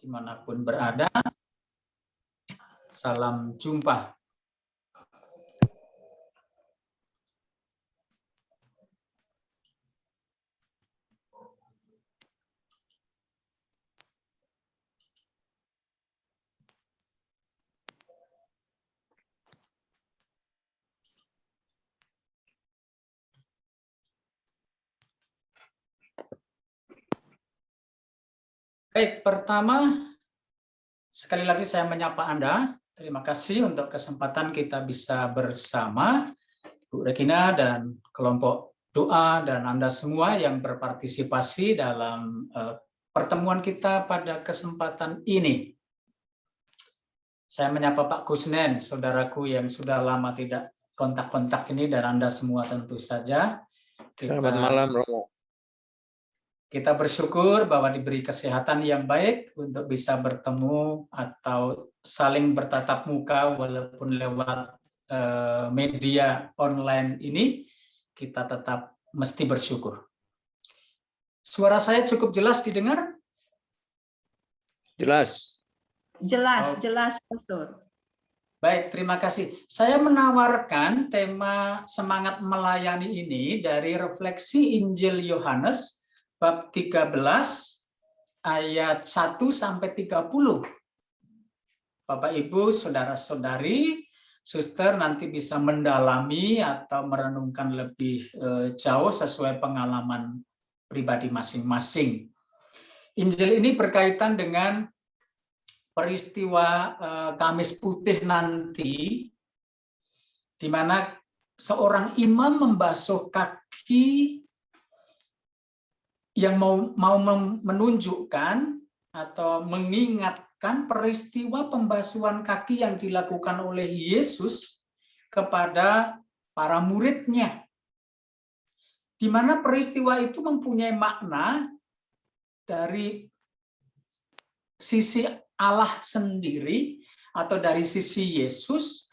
dimanapun berada. Salam jumpa. Baik, pertama, sekali lagi saya menyapa Anda. Terima kasih untuk kesempatan kita bisa bersama, Bu Regina dan kelompok doa dan Anda semua yang berpartisipasi dalam pertemuan kita pada kesempatan ini. Saya menyapa Pak Kusnen, saudaraku yang sudah lama tidak kontak-kontak ini, dan Anda semua tentu saja. Selamat malam, Romo. Kita bersyukur bahwa diberi kesehatan yang baik untuk bisa bertemu atau saling bertatap muka walaupun lewat media online ini. Kita tetap mesti bersyukur. Suara saya cukup jelas didengar? Jelas. Jelas, jelas, Pastor. Baik, terima kasih. Saya menawarkan tema semangat melayani ini dari refleksi Injil Yohanes bab 13 ayat 1 sampai 30. Bapak Ibu, saudara-saudari, suster nanti bisa mendalami atau merenungkan lebih jauh sesuai pengalaman pribadi masing-masing. Injil ini berkaitan dengan peristiwa Kamis Putih nanti, di mana seorang imam membasuh kaki yang mau menunjukkan atau mengingatkan peristiwa pembasuhan kaki yang dilakukan oleh Yesus kepada para muridnya. Di mana peristiwa itu mempunyai makna dari sisi Allah sendiri atau dari sisi Yesus,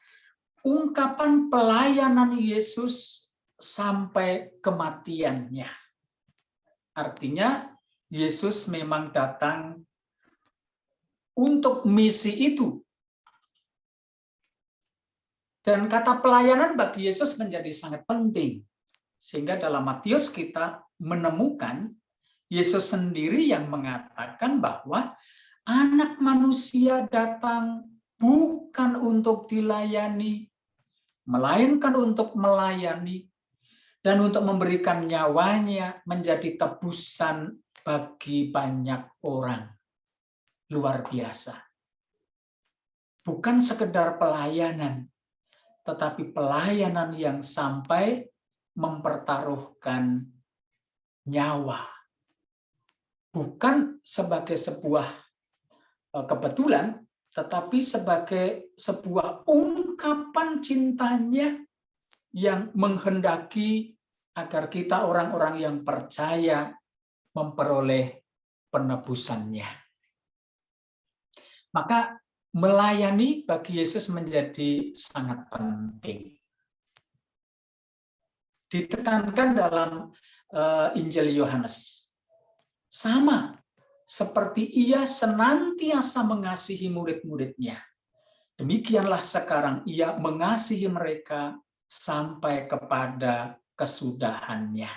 ungkapan pelayanan Yesus sampai kematiannya. Artinya Yesus memang datang untuk misi itu. Dan kata pelayanan bagi Yesus menjadi sangat penting. Sehingga dalam Matius kita menemukan Yesus sendiri yang mengatakan bahwa Anak Manusia datang bukan untuk dilayani, melainkan untuk melayani dan untuk memberikan nyawanya menjadi tebusan bagi banyak orang. Luar biasa. Bukan sekedar pelayanan, tetapi pelayanan yang sampai mempertaruhkan nyawa. Bukan sebagai sebuah kebetulan, tetapi sebagai sebuah ungkapan cintanya yang menghendaki agar kita orang-orang yang percaya memperoleh penebusannya. Maka melayani bagi Yesus menjadi sangat penting. Ditekankan dalam Injil Yohanes. Sama seperti ia senantiasa mengasihi murid-muridnya. Demikianlah sekarang ia mengasihi mereka sampai kepada kesudahannya.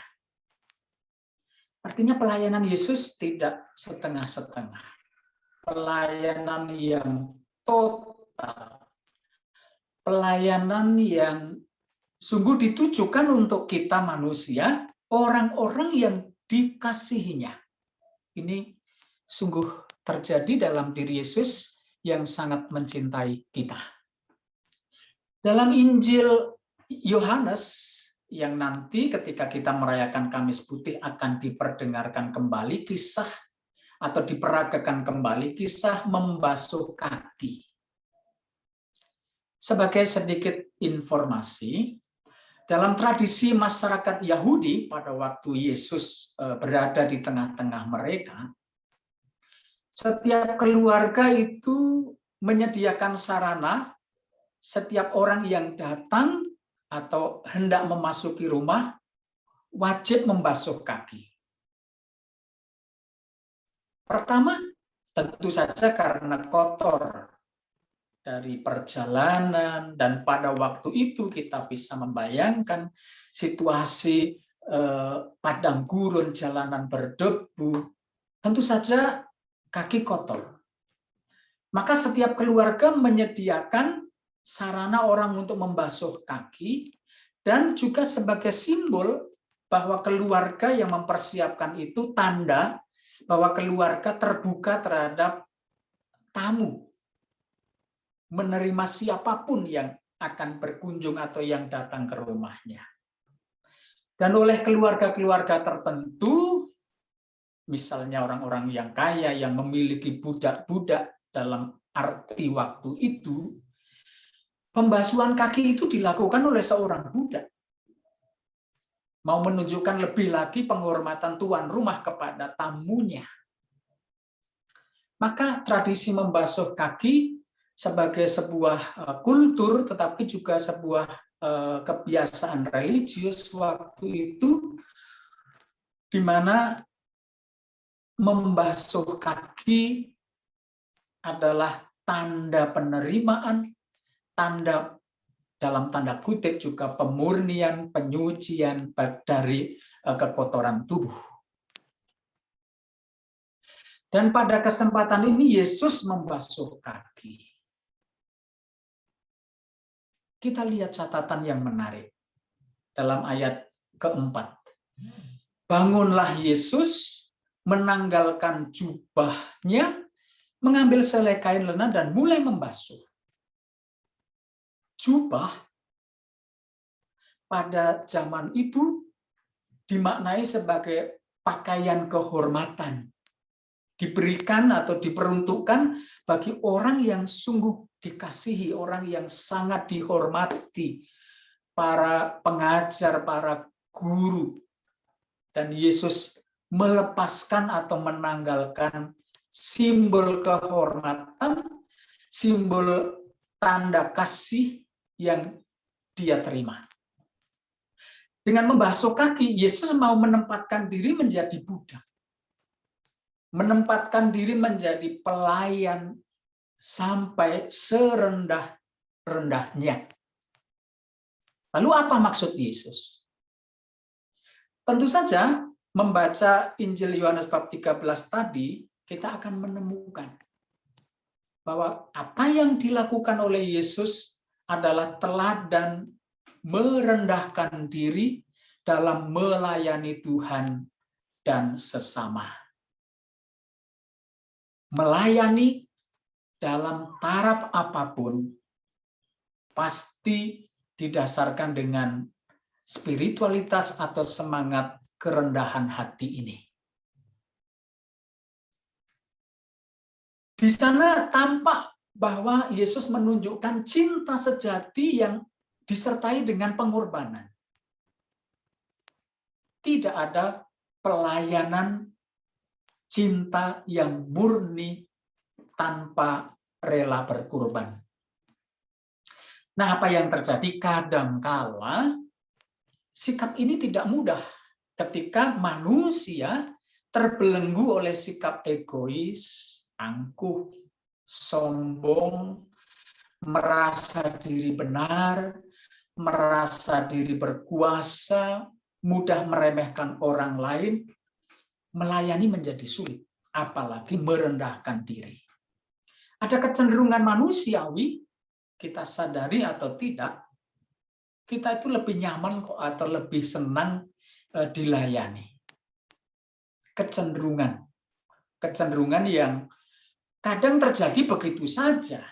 Artinya pelayanan Yesus tidak setengah-setengah. Pelayanan yang total. Pelayanan yang sungguh ditujukan untuk kita manusia, orang-orang yang dikasihinya. Ini sungguh terjadi dalam diri Yesus yang sangat mencintai kita. Dalam Injil Yohanes yang nanti ketika kita merayakan Kamis Putih akan diperdengarkan kembali kisah atau diperagakan kembali kisah membasuh kaki. Sebagai sedikit informasi, dalam tradisi masyarakat Yahudi pada waktu Yesus berada di tengah-tengah mereka, setiap keluarga itu menyediakan sarana, setiap orang yang datang atau hendak memasuki rumah wajib membasuh kaki. Pertama, Tentu saja karena kotor dari perjalanan, dan pada waktu itu kita bisa membayangkan situasi padang gurun, jalanan berdebu, tentu saja kaki kotor. Maka setiap keluarga menyediakan sarana orang untuk membasuh kaki, dan juga sebagai simbol bahwa keluarga yang mempersiapkan itu tanda bahwa keluarga terbuka terhadap tamu, menerima siapapun yang akan berkunjung atau yang datang ke rumahnya. Dan oleh keluarga-keluarga tertentu, misalnya orang-orang yang kaya yang memiliki budak-budak dalam arti waktu itu, pembasuhan kaki itu dilakukan oleh seorang budak. Mau menunjukkan lebih lagi penghormatan tuan rumah kepada tamunya. Maka tradisi membasuh kaki sebagai sebuah kultur, tetapi juga sebuah kebiasaan religius waktu itu, di mana membasuh kaki adalah tanda penerimaan, tanda dalam tanda kutip juga pemurnian, penyucian dari kekotoran tubuh. Dan pada kesempatan ini Yesus membasuh kaki. Kita lihat catatan yang menarik dalam ayat keempat. Bangunlah Yesus, menanggalkan jubahnya, mengambil selai kain lena dan mulai membasuh. Jubah pada zaman itu dimaknai sebagai pakaian kehormatan, diberikan atau diperuntukkan bagi orang yang sungguh dikasihi, orang yang sangat dihormati, para pengajar, para guru. Dan Yesus melepaskan atau menanggalkan simbol kehormatan, simbol tanda kasih yang dia terima. Dengan membasuh kaki, Yesus mau menempatkan diri menjadi budak. Menempatkan diri menjadi pelayan sampai serendah-rendahnya. Lalu apa maksud Yesus? Tentu saja membaca Injil Yohanes bab 13 tadi, kita akan menemukan bahwa apa yang dilakukan oleh Yesus adalah teladan merendahkan diri dalam melayani Tuhan dan sesama. Melayani dalam taraf apapun pasti didasarkan dengan spiritualitas atau semangat kerendahan hati ini. Di sana tampak bahwa Yesus menunjukkan cinta sejati yang disertai dengan pengorbanan. Tidak ada pelayanan cinta yang murni tanpa rela berkorban. Nah, apa yang terjadi? Kadangkala sikap ini tidak mudah ketika manusia terbelenggu oleh sikap egois, angkuh, sombong, merasa diri benar, merasa diri berkuasa, mudah meremehkan orang lain. Melayani menjadi sulit, apalagi merendahkan diri. Ada kecenderungan manusiawi, kita sadari atau tidak, kita itu lebih nyaman kok atau lebih senang dilayani. Kecenderungan yang kadang terjadi begitu saja,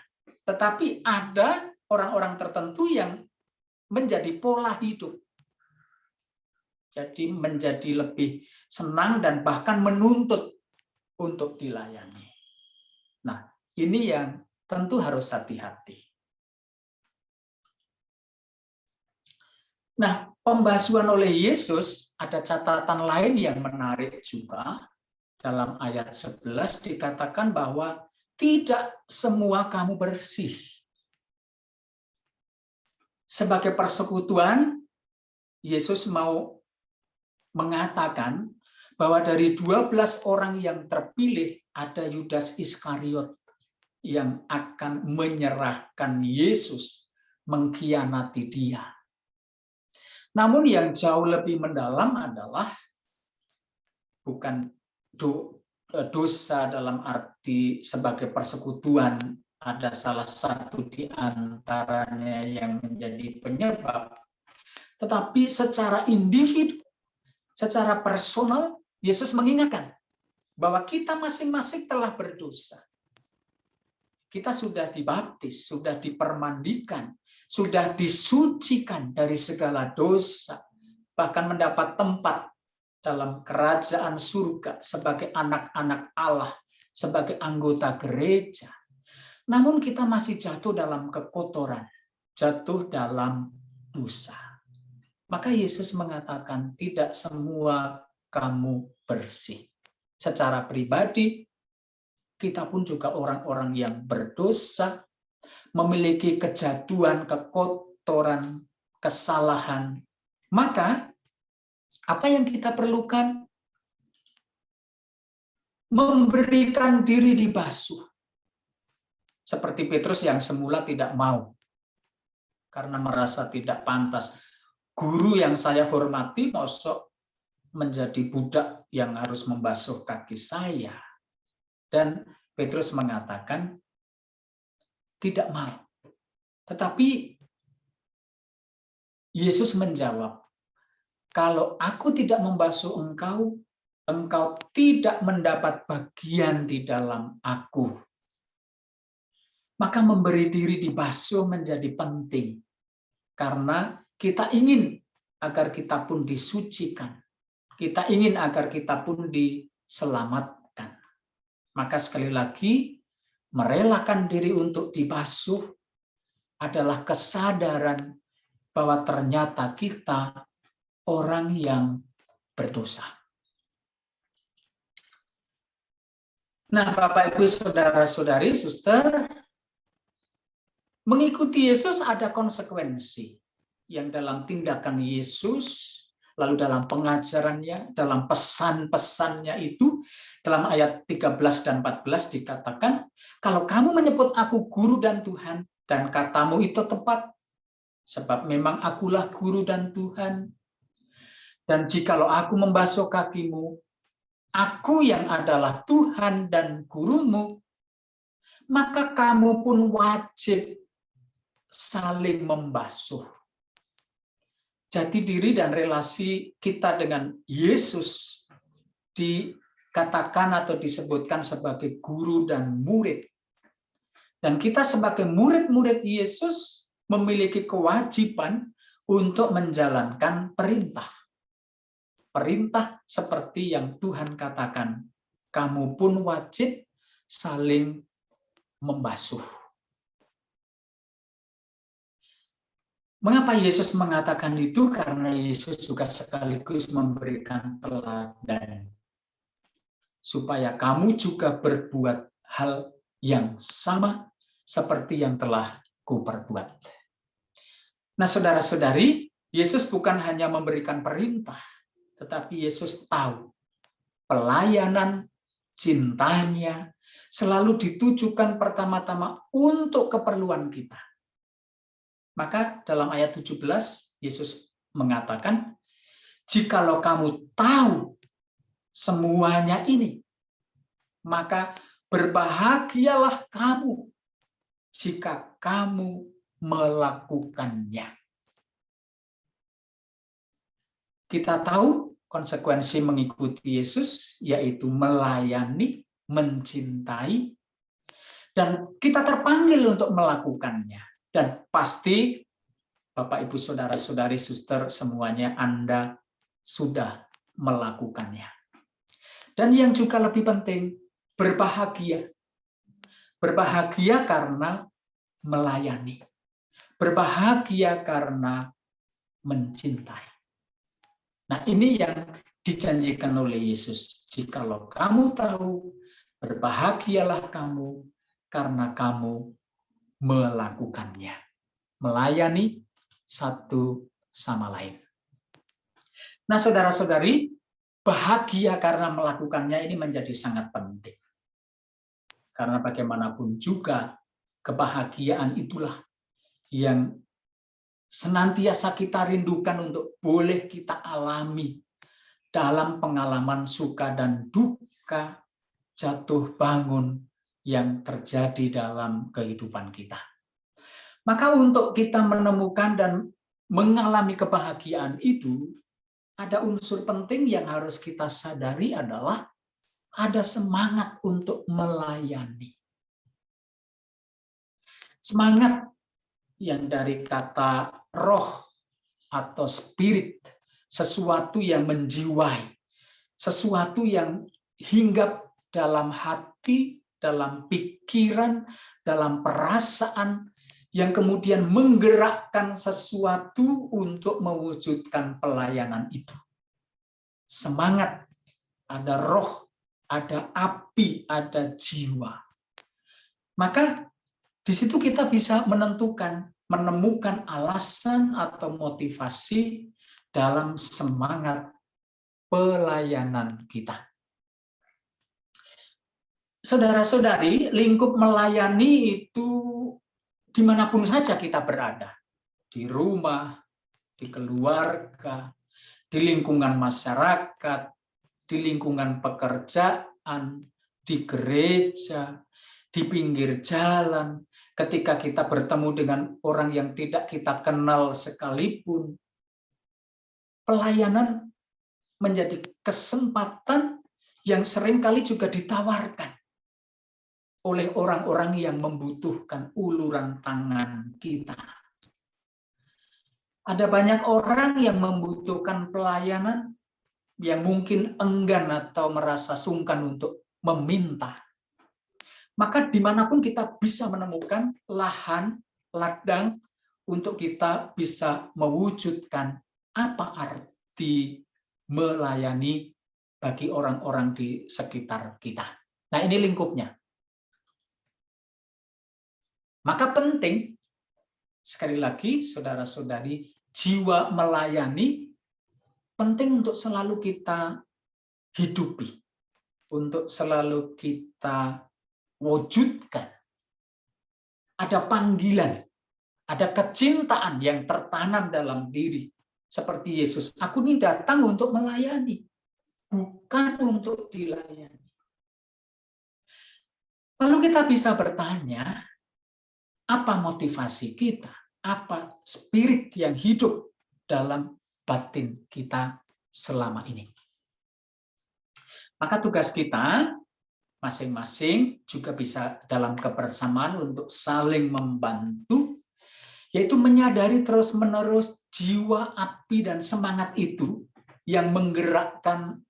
tetapi ada orang-orang tertentu yang menjadi pola hidup. Jadi menjadi lebih senang dan bahkan menuntut untuk dilayani. Nah, ini yang tentu harus hati-hati. Nah, pembasuhan oleh Yesus, ada catatan lain yang menarik juga. Dalam ayat 11 dikatakan bahwa tidak semua kamu bersih. Sebagai persekutuan, Yesus mau mengatakan bahwa dari 12 orang yang terpilih ada Yudas Iskariot yang akan menyerahkan Yesus, mengkhianati dia. Namun yang jauh lebih mendalam adalah bukan dosa dalam arti sebagai persekutuan, ada salah satu di antaranya yang menjadi penyebab, tetapi secara individu, secara personal, Yesus mengingatkan bahwa kita masing-masing telah berdosa. Kita sudah dibaptis, sudah dipermandikan, sudah disucikan dari segala dosa, bahkan mendapat tempat dalam kerajaan surga sebagai anak-anak Allah, sebagai anggota gereja. Namun kita masih jatuh dalam kekotoran, jatuh dalam dosa. Maka Yesus mengatakan, tidak semua kamu bersih. Secara pribadi, kita pun juga orang-orang yang berdosa, memiliki kejatuhan, kekotoran, kesalahan. Maka, apa yang kita perlukan? Memberikan diri dibasuh. Seperti Petrus yang semula tidak mau, karena merasa tidak pantas. Guru yang saya hormati, mosok menjadi budak yang harus membasuh kaki saya. Dan Petrus mengatakan, tidak mau. Tetapi Yesus menjawab, kalau aku tidak membasuh engkau, engkau tidak mendapat bagian di dalam aku. Maka memberi diri dibasuh menjadi penting. Karena kita ingin agar kita pun disucikan. Kita ingin agar kita pun diselamatkan. Maka sekali lagi, merelakan diri untuk dibasuh adalah kesadaran bahwa ternyata kita orang yang berdosa. Nah, Bapak, Ibu, Saudara-saudari, suster, mengikuti Yesus ada konsekuensi yang dalam tindakan Yesus, lalu dalam pengajarannya, dalam pesan-pesannya itu, dalam ayat 13 dan 14 dikatakan, kalau kamu menyebut aku guru dan Tuhan, dan katamu itu tepat, sebab memang akulah guru dan Tuhan. Dan jikalau aku membasuh kakimu, aku yang adalah Tuhan dan gurumu, maka kamu pun wajib saling membasuh. Jati diri dan relasi kita dengan Yesus dikatakan atau disebutkan sebagai guru dan murid. Dan kita sebagai murid-murid Yesus memiliki kewajiban untuk menjalankan perintah. Perintah seperti yang Tuhan katakan, kamu pun wajib saling membasuh. Mengapa Yesus mengatakan itu? Karena Yesus juga sekaligus memberikan teladan. Supaya kamu juga berbuat hal yang sama seperti yang telah kuperbuat. Nah, saudara-saudari, Yesus bukan hanya memberikan perintah, tetapi Yesus tahu pelayanan cintanya selalu ditujukan pertama-tama untuk keperluan kita. Maka dalam ayat 17, Yesus mengatakan, jikalau kamu tahu semuanya ini, maka berbahagialah kamu jika kamu melakukannya. Kita tahu konsekuensi mengikuti Yesus, yaitu melayani, mencintai, dan kita terpanggil untuk melakukannya. Dan pasti Bapak, Ibu, Saudara-saudari, suster, semuanya Anda sudah melakukannya. Dan yang juga lebih penting, berbahagia. Berbahagia karena melayani. Berbahagia karena mencintai. Nah, ini yang dijanjikan oleh Yesus. Jikalau kamu tahu, berbahagialah kamu karena kamu melakukannya. Melayani satu sama lain. Nah, saudara-saudari, bahagia karena melakukannya ini menjadi sangat penting. Karena bagaimanapun juga kebahagiaan itulah yang senantiasa kita rindukan untuk boleh kita alami dalam pengalaman suka dan duka, jatuh bangun yang terjadi dalam kehidupan kita. Maka untuk kita menemukan dan mengalami kebahagiaan itu, ada unsur penting yang harus kita sadari adalah ada semangat untuk melayani. Semangat yang dari kata roh atau spirit, sesuatu yang menjiwai, sesuatu yang hinggap dalam hati, dalam pikiran, dalam perasaan, yang kemudian menggerakkan sesuatu untuk mewujudkan pelayanan itu. Semangat, ada roh, ada api, ada jiwa. Maka di situ kita bisa menemukan alasan atau motivasi dalam semangat pelayanan kita. Saudara-saudari, lingkup melayani itu dimanapun saja kita berada. Di rumah, di keluarga, di lingkungan masyarakat, di lingkungan pekerjaan, di gereja, di pinggir jalan, ketika kita bertemu dengan orang yang tidak kita kenal sekalipun. Pelayanan menjadi kesempatan yang seringkali juga ditawarkan oleh orang-orang yang membutuhkan uluran tangan kita. Ada banyak orang yang membutuhkan pelayanan yang mungkin enggan atau merasa sungkan untuk meminta. Maka dimanapun kita bisa menemukan lahan, ladang, untuk kita bisa mewujudkan apa arti melayani bagi orang-orang di sekitar kita. Nah, ini lingkupnya. Maka penting, sekali lagi, saudara-saudari, jiwa melayani penting untuk selalu kita hidupi, untuk selalu kita wujudkan. Ada panggilan, ada kecintaan yang tertanam dalam diri. Seperti Yesus, aku ini datang untuk melayani, bukan untuk dilayani. Lalu kita bisa bertanya, apa motivasi kita? Apa spirit yang hidup dalam batin kita selama ini? Maka tugas kita masing-masing juga bisa dalam kebersamaan untuk saling membantu, yaitu menyadari terus-menerus jiwa, api, dan semangat itu yang menggerakkan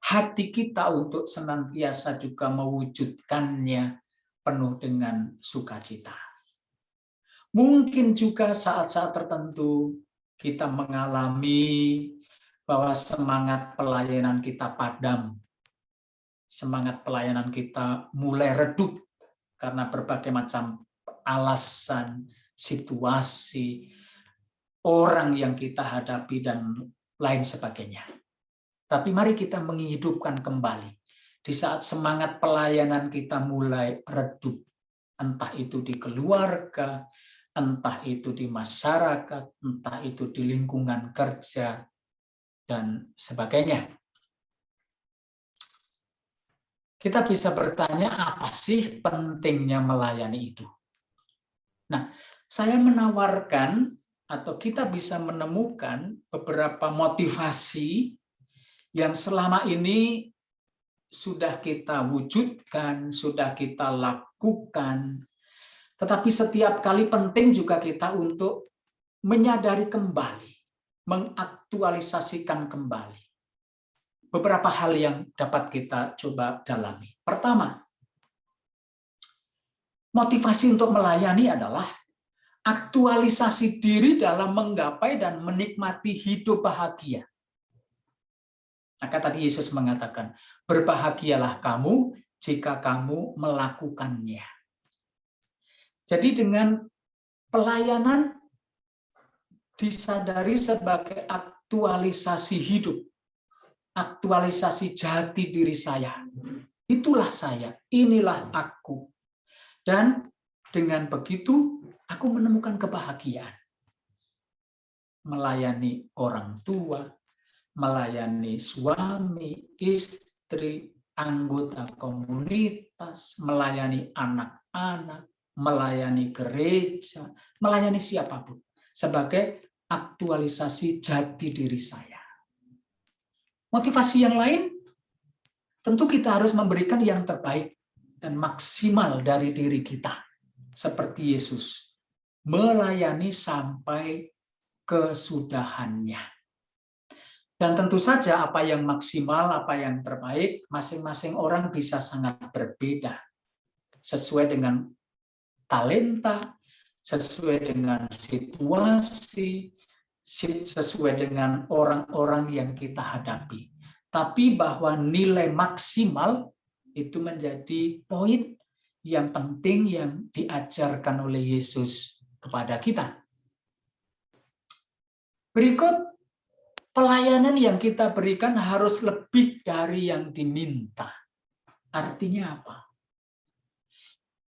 hati kita untuk senantiasa juga mewujudkannya penuh dengan sukacita. Mungkin juga saat-saat tertentu kita mengalami bahwa semangat pelayanan kita padam. Semangat pelayanan kita mulai redup karena berbagai macam alasan, situasi, orang yang kita hadapi, dan lain sebagainya. Tapi mari kita menghidupkan kembali. Di saat semangat pelayanan kita mulai redup, entah itu di keluarga, entah itu di masyarakat, entah itu di lingkungan kerja, dan sebagainya. Kita bisa bertanya, apa sih pentingnya melayani itu? Nah, saya menawarkan, atau kita bisa menemukan beberapa motivasi yang selama ini sudah kita wujudkan, sudah kita lakukan, tetapi setiap kali penting juga kita untuk menyadari kembali, mengaktualisasikan kembali. Beberapa hal yang dapat kita coba dalami. Pertama, motivasi untuk melayani adalah aktualisasi diri dalam menggapai dan menikmati hidup bahagia. Maka tadi Yesus mengatakan, berbahagialah kamu jika kamu melakukannya. Jadi dengan pelayanan disadari sebagai aktualisasi hidup, aktualisasi jati diri saya. Itulah saya, inilah aku. Dan dengan begitu, aku menemukan kebahagiaan. Melayani orang tua, melayani suami, istri, anggota komunitas, melayani anak-anak, melayani gereja, melayani siapapun. Sebagai aktualisasi jati diri saya. Motivasi yang lain, tentu kita harus memberikan yang terbaik dan maksimal dari diri kita. Seperti Yesus, melayani sampai kesudahannya. Dan tentu saja apa yang maksimal, apa yang terbaik, masing-masing orang bisa sangat berbeda. Sesuai dengan talenta, sesuai dengan situasi, sesuai dengan orang-orang yang kita hadapi. Tapi bahwa nilai maksimal itu menjadi poin yang penting yang diajarkan oleh Yesus kepada kita. Berikut, pelayanan yang kita berikan harus lebih dari yang diminta. Artinya apa?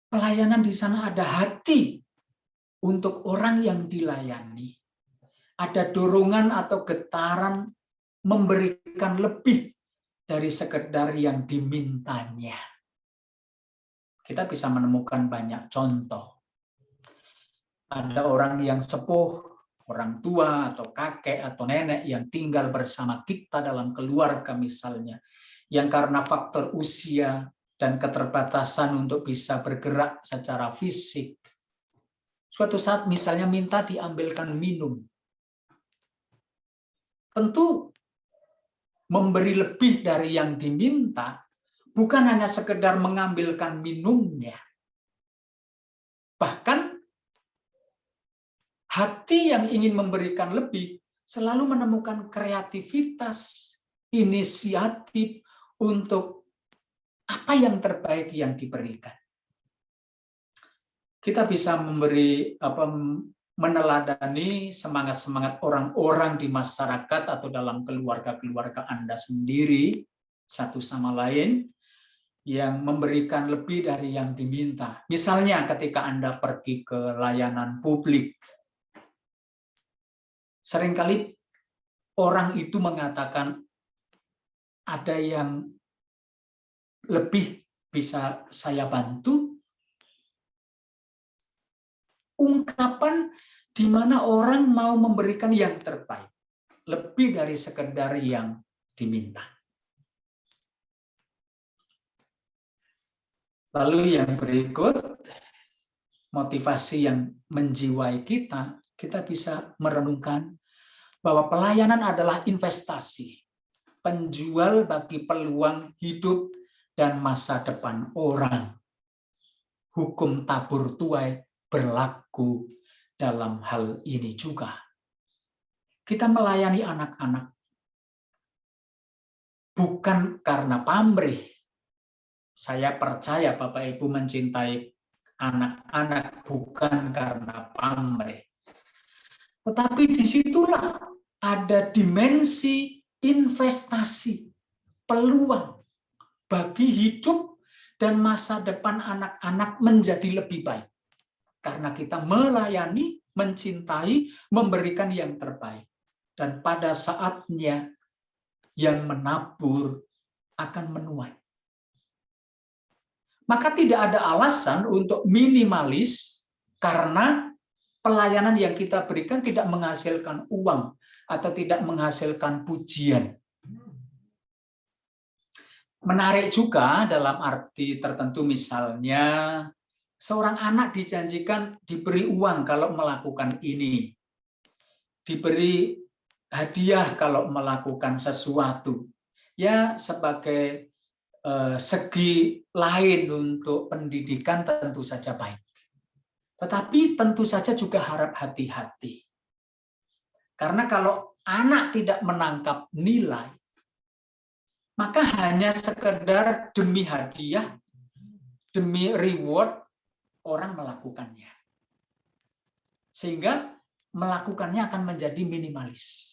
Pelayanan di sana ada hati untuk orang yang dilayani. Ada dorongan atau getaran memberikan lebih dari sekedar yang dimintanya. Kita bisa menemukan banyak contoh. Ada orang yang sepuh, orang tua atau kakek atau nenek yang tinggal bersama kita dalam keluarga misalnya, yang karena faktor usia dan keterbatasan untuk bisa bergerak secara fisik, suatu saat misalnya minta diambilkan minum. Tentu memberi lebih dari yang diminta bukan hanya sekedar mengambilkan minumnya. Bahkan hati yang ingin memberikan lebih selalu menemukan kreativitas, inisiatif untuk apa yang terbaik yang diberikan. Kita bisa meneladani semangat-semangat orang-orang di masyarakat atau dalam keluarga-keluarga Anda sendiri, satu sama lain, yang memberikan lebih dari yang diminta. Misalnya ketika Anda pergi ke layanan publik, seringkali orang itu mengatakan ada yang lebih bisa saya bantu. Ungkapan di mana orang mau memberikan yang terbaik, lebih dari sekedar yang diminta. Lalu yang berikut, motivasi yang menjiwai kita, kita bisa merenungkan bahwa pelayanan adalah investasi, penjual bagi peluang hidup dan masa depan orang. Hukum tabur tuai berlaku dalam hal ini juga. Kita melayani anak-anak bukan karena pamrih. Saya percaya Bapak Ibu mencintai anak-anak bukan karena pamrih. Tetapi disitulah ada dimensi investasi, peluang bagi hidup dan masa depan anak-anak menjadi lebih baik. Karena kita melayani, mencintai, memberikan yang terbaik. Dan pada saatnya yang menabur akan menuai. Maka tidak ada alasan untuk minimalis karena pelayanan yang kita berikan tidak menghasilkan uang atau tidak menghasilkan pujian. Menarik juga dalam arti tertentu, misalnya seorang anak dijanjikan diberi uang kalau melakukan ini, diberi hadiah kalau melakukan sesuatu, ya sebagai segi lain untuk pendidikan tentu saja baik. Tetapi tentu saja juga harap hati-hati. Karena kalau anak tidak menangkap nilai, maka hanya sekedar demi hadiah, demi reward, orang melakukannya. Sehingga melakukannya akan menjadi minimalis.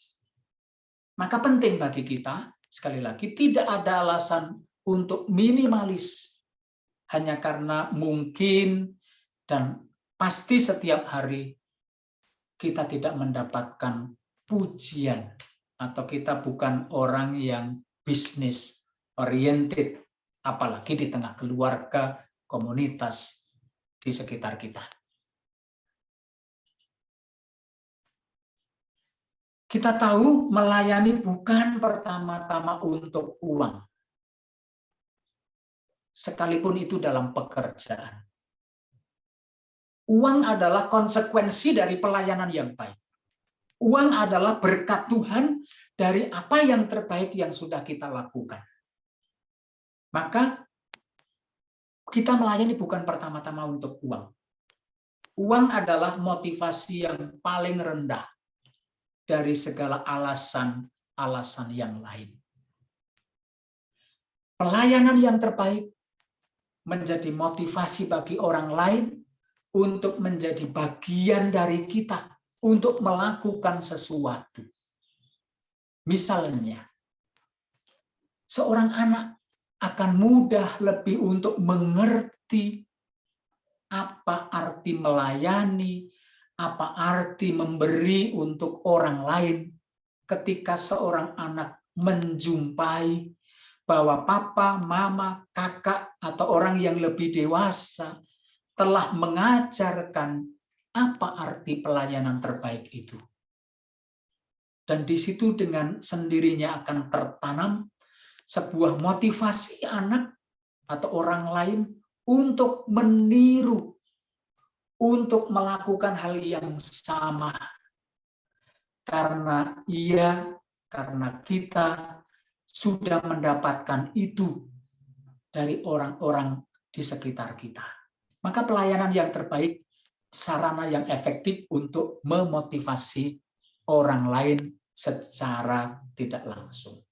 Maka penting bagi kita, sekali lagi, tidak ada alasan untuk minimalis hanya karena mungkin dan pasti setiap hari kita tidak mendapatkan pujian atau kita bukan orang yang bisnis oriented, apalagi di tengah keluarga, komunitas di sekitar kita. Kita tahu melayani bukan pertama-tama untuk uang, sekalipun itu dalam pekerjaan. Uang adalah konsekuensi dari pelayanan yang baik. Uang adalah berkat Tuhan dari apa yang terbaik yang sudah kita lakukan. Maka kita melayani bukan pertama-tama untuk uang. Uang adalah motivasi yang paling rendah dari segala alasan-alasan yang lain. Pelayanan yang terbaik menjadi motivasi bagi orang lain untuk menjadi bagian dari kita, untuk melakukan sesuatu. Misalnya, seorang anak akan mudah lebih untuk mengerti apa arti melayani, apa arti memberi untuk orang lain ketika seorang anak menjumpai bahwa papa, mama, kakak, atau orang yang lebih dewasa telah mengajarkan apa arti pelayanan terbaik itu. Dan di situ dengan sendirinya akan tertanam sebuah motivasi anak atau orang lain untuk meniru, untuk melakukan hal yang sama. Karena kita sudah mendapatkan itu dari orang-orang di sekitar kita. Maka pelayanan yang terbaik, sarana yang efektif untuk memotivasi orang lain secara tidak langsung.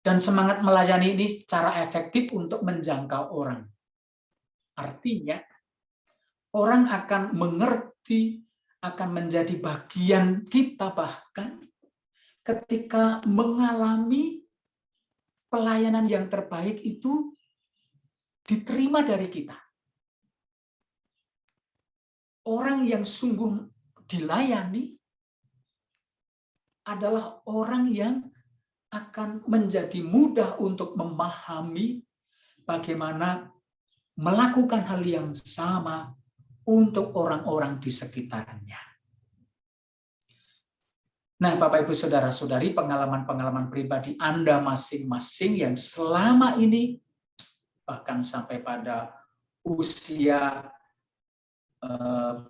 Dan semangat melayani ini cara efektif untuk menjangkau orang. Artinya, orang akan mengerti, akan menjadi bagian kita bahkan ketika mengalami pelayanan yang terbaik itu diterima dari kita. Orang yang sungguh dilayani adalah orang yang akan menjadi mudah untuk memahami bagaimana melakukan hal yang sama untuk orang-orang di sekitarnya. Nah, Bapak, Ibu, Saudara-saudari, pengalaman-pengalaman pribadi Anda masing-masing yang selama ini, bahkan sampai pada usia,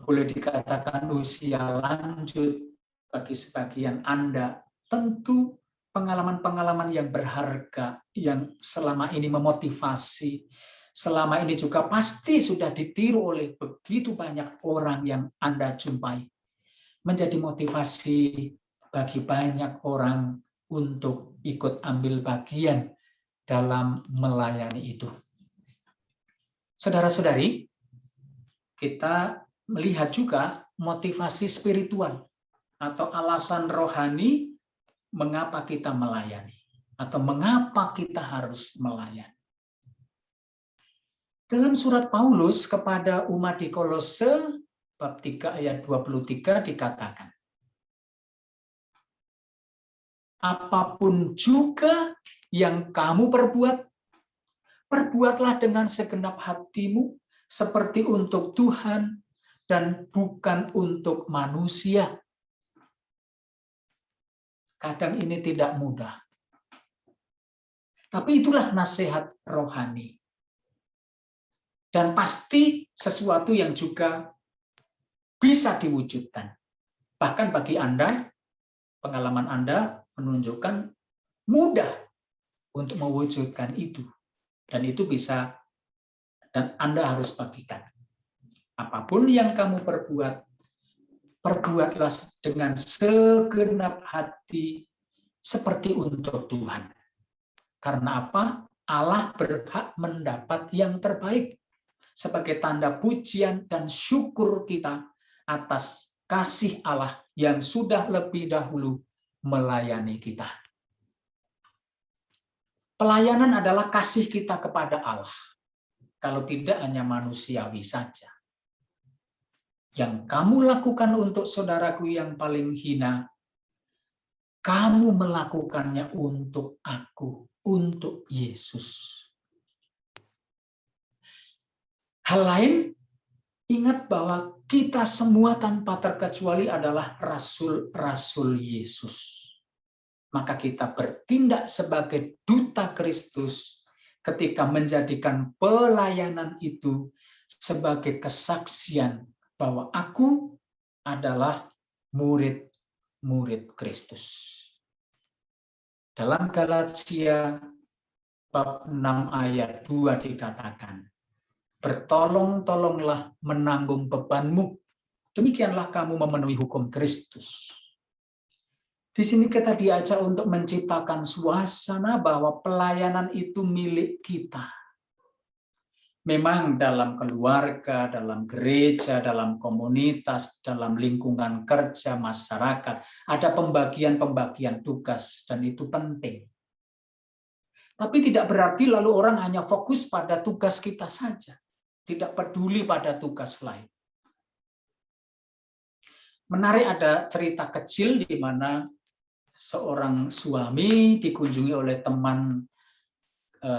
boleh dikatakan usia lanjut, bagi sebagian Anda, tentu pengalaman-pengalaman yang berharga, yang selama ini memotivasi, selama ini juga pasti sudah ditiru oleh begitu banyak orang yang Anda jumpai, menjadi motivasi bagi banyak orang untuk ikut ambil bagian dalam melayani itu. Saudara-saudari, kita melihat juga motivasi spiritual atau alasan rohani mengapa kita melayani atau mengapa kita harus melayani. Dalam surat Paulus kepada umat di Kolose bab 3 ayat 23 dikatakan, apapun juga yang kamu perbuat, perbuatlah dengan segenap hatimu seperti untuk Tuhan dan bukan untuk manusia. Kadang ini tidak mudah. Tapi itulah nasihat rohani. Dan pasti sesuatu yang juga bisa diwujudkan. Bahkan bagi Anda, pengalaman Anda menunjukkan mudah untuk mewujudkan itu. Dan itu bisa, dan Anda harus bagikan. Apapun yang kamu perbuat, perbuatlah dengan segenap hati seperti untuk Tuhan. Karena apa? Allah berhak mendapat yang terbaik sebagai tanda pujian dan syukur kita atas kasih Allah yang sudah lebih dahulu melayani kita. Pelayanan adalah kasih kita kepada Allah. Kalau tidak hanya manusiawi saja. Yang kamu lakukan untuk saudaraku yang paling hina, kamu melakukannya untuk aku, untuk Yesus. Hal lain, ingat bahwa kita semua tanpa terkecuali adalah rasul-rasul Yesus. Maka kita bertindak sebagai duta Kristus ketika menjadikan pelayanan itu sebagai kesaksian bahwa aku adalah murid Kristus. Dalam Galatia bab 6 ayat 2 dikatakan, bertolong-tolonglah menanggung bebanmu, demikianlah kamu memenuhi hukum Kristus. Di sini kita diajak untuk menciptakan suasana bahwa pelayanan itu milik kita. Memang dalam keluarga, dalam gereja, dalam komunitas, dalam lingkungan kerja, masyarakat, ada pembagian-pembagian tugas, dan itu penting. Tapi tidak berarti lalu orang hanya fokus pada tugas kita saja, tidak peduli pada tugas lain. Menarik, ada cerita kecil di mana seorang suami dikunjungi oleh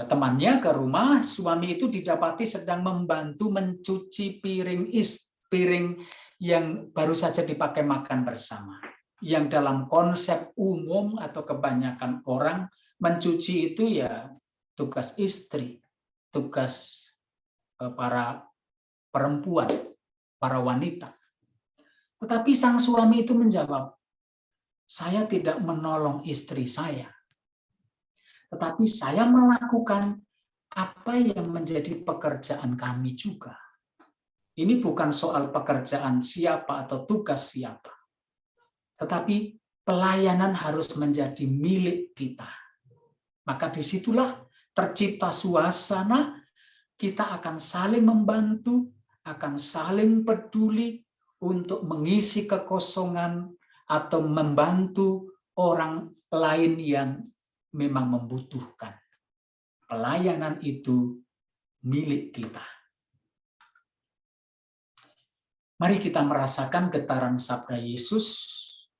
temannya ke rumah. Suami itu didapati sedang membantu mencuci piring yang baru saja dipakai makan bersama. Yang dalam konsep umum atau kebanyakan orang, mencuci itu ya tugas istri, tugas para perempuan, para wanita. Tetapi sang suami itu menjawab, saya tidak menolong istri saya, tetapi saya melakukan apa yang menjadi pekerjaan kami juga. Ini bukan soal pekerjaan siapa atau tugas siapa, tetapi pelayanan harus menjadi milik kita. Maka disitulah tercipta suasana kita akan saling membantu, akan saling peduli untuk mengisi kekosongan atau membantu orang lain yang memang membutuhkan. Pelayanan itu milik kita. Mari kita merasakan getaran sabda Yesus.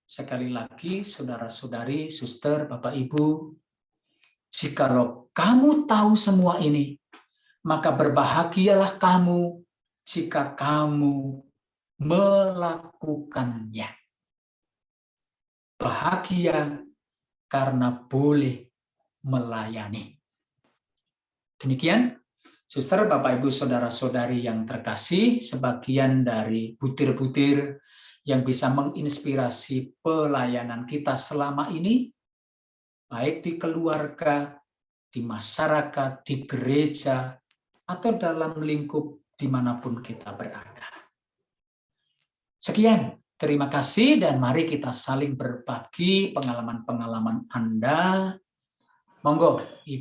Sekali lagi, saudara-saudari, suster, Bapak Ibu, jikalau kamu tahu semua ini, maka berbahagialah kamu jika kamu melakukannya. Bahagia karena boleh melayani. Demikian, suster, Bapak, Ibu, saudara-saudari yang terkasih, sebagian dari butir-butir yang bisa menginspirasi pelayanan kita selama ini, baik di keluarga, di masyarakat, di gereja, atau dalam lingkup dimanapun kita berada. Sekian. Terima kasih dan mari kita saling berbagi pengalaman-pengalaman Anda. Monggo, Ibu.